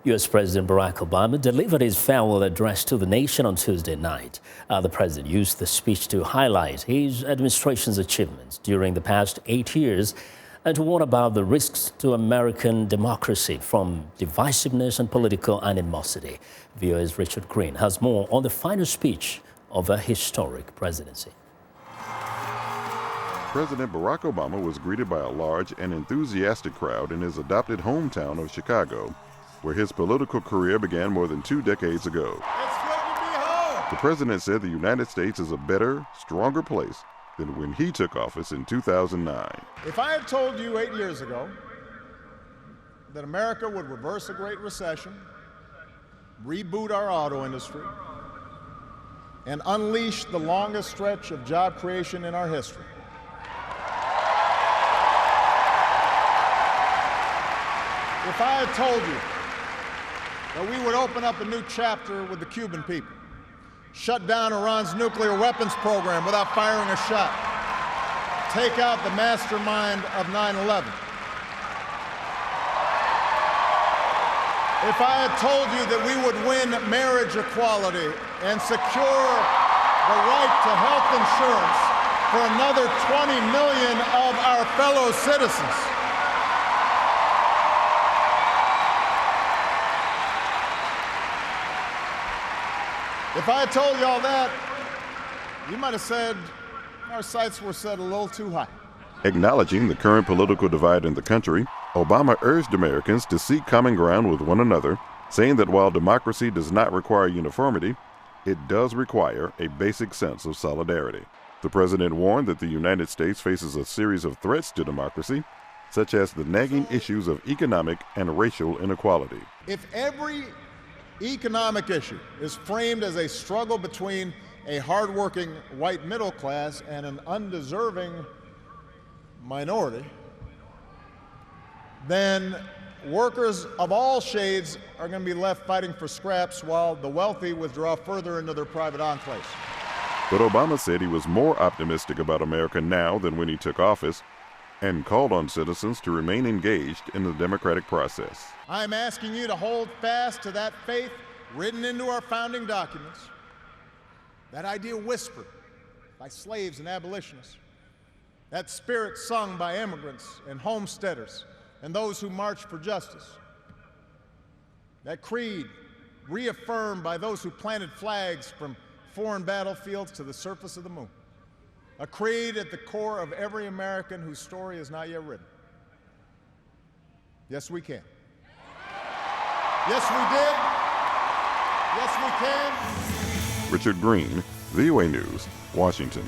U.S. President Barack Obama delivered his farewell address to the nation on Tuesday night. The president used the speech to highlight his administration's achievements during the past 8 years and to warn about the risks to American democracy from divisiveness and political animosity. VOA's Richard Green has more on the final speech of a historic presidency. President Barack Obama was greeted by a large and enthusiastic crowd in his adopted hometown of Chicago, where his political career began more than 2 decades ago. It's good to be home. The president said the United States is a better, stronger place than when he took office in 2009. If I had told you 8 years ago that America would reverse a Great Recession, reboot our auto industry, and unleash the longest stretch of job creation in our history, if I had told you that we would open up a new chapter with the Cuban people, shut down Iran's nuclear weapons program without firing a shot, take out the mastermind of 9/11. If I had told you that we would win marriage equality and secure the right to health insurance for another 20 million of our fellow citizens, if I had told you all that, you might have said our sights were set a little too high. Acknowledging the current political divide in the country, Obama urged Americans to seek common ground with one another, saying that while democracy does not require uniformity, it does require a basic sense of solidarity. The president warned that the United States faces a series of threats to democracy, such as the nagging issues of economic and racial inequality. If every economic issue is framed as a struggle between a hardworking white middle class and an undeserving minority, then workers of all shades are going to be left fighting for scraps while the wealthy withdraw further into their private enclaves. But Obama said he was more optimistic about America now than when he took office, and called on citizens to remain engaged in the democratic process. I'm asking you to hold fast to that faith written into our founding documents, that idea whispered by slaves and abolitionists, that spirit sung by immigrants and homesteaders and those who marched for justice, that creed reaffirmed by those who planted flags from foreign battlefields to the surface of the moon. A creed at the core of every American whose story is not yet written. Yes, we can. Yes, we did. Yes, we can. Richard Green, VOA News, Washington.